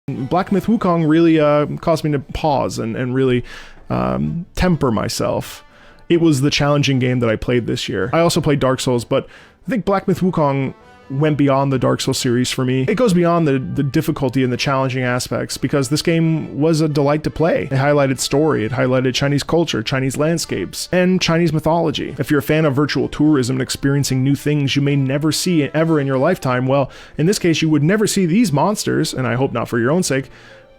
Black Myth Wukong really caused me to pause and really temper myself. It was the challenging game that I played this year. I also played Dark Souls, but I think Black Myth Wukong went beyond the Dark Souls series for me. It goes beyond the difficulty and the challenging aspects because this game was a delight to play. It highlighted story, it highlighted Chinese culture, Chinese landscapes, and Chinese mythology. If you're a fan of virtual tourism and experiencing new things you may never see ever in your lifetime, well, in this case you would never see these monsters, and I hope not for your own sake.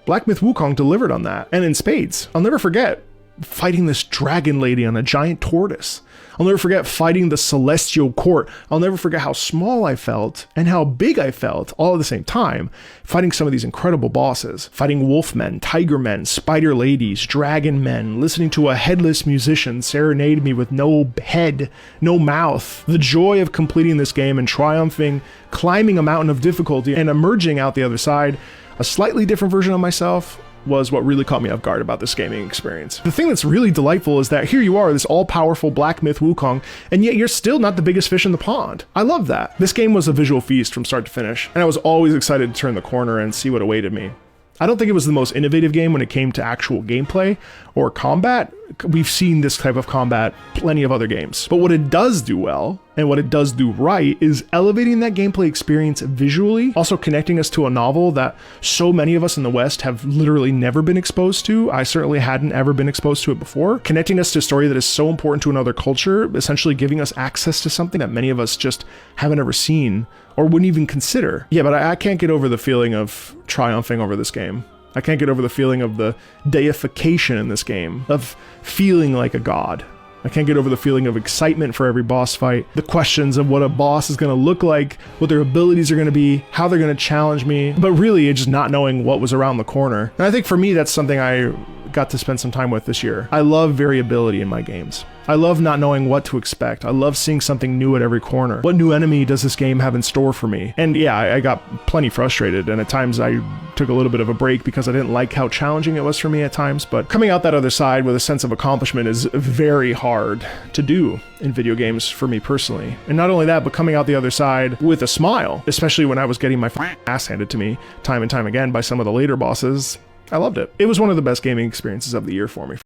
Black Myth Wukong delivered on that, and in spades. I'll never forget fighting this dragon lady on a giant tortoise. I'll never forget fighting the celestial court. I'll never forget how small I felt and how big I felt all at the same time, fighting some of these incredible bosses, fighting wolfmen, tiger men, spider ladies, dragon men, listening to a headless musician serenade me with no head, no mouth. The joy of completing this game and triumphing, climbing a mountain of difficulty and emerging out the other side, a slightly different version of myself, was what really caught me off guard about this gaming experience. The thing that's really delightful is that here you are, this all-powerful Black Myth Wukong, and yet you're still not the biggest fish in the pond. I love that. This game was a visual feast from start to finish, and I was always excited to turn the corner and see what awaited me. I don't think it was the most innovative game when it came to actual gameplay or combat. We've seen this type of combat plenty of other games. But what it does do well, and what it does do right, is elevating that gameplay experience visually, also connecting us to a novel that so many of us in the West have literally never been exposed to. I certainly hadn't ever been exposed to it before. Connecting us to a story that is so important to another culture, essentially giving us access to something that many of us just haven't ever seen or wouldn't even consider. Yeah, but I can't get over the feeling of triumphing over this game. I can't get over the feeling of the deification in this game, of feeling like a god. I can't get over the feeling of excitement for every boss fight, the questions of what a boss is going to look like, what their abilities are going to be, how they're going to challenge me, but really just not knowing what was around the corner. And I think for me, that's something I got to spend some time with this year. I love variability in my games. I love not knowing what to expect. I love seeing something new at every corner. What new enemy does this game have in store for me? And yeah, I got plenty frustrated, and at times I took a little bit of a break because I didn't like how challenging it was for me at times, but coming out that other side with a sense of accomplishment is very hard to do in video games for me personally. And not only that, but coming out the other side with a smile, especially when I was getting my ass handed to me time and time again by some of the later bosses. I loved it. It was one of the best gaming experiences of the year for me.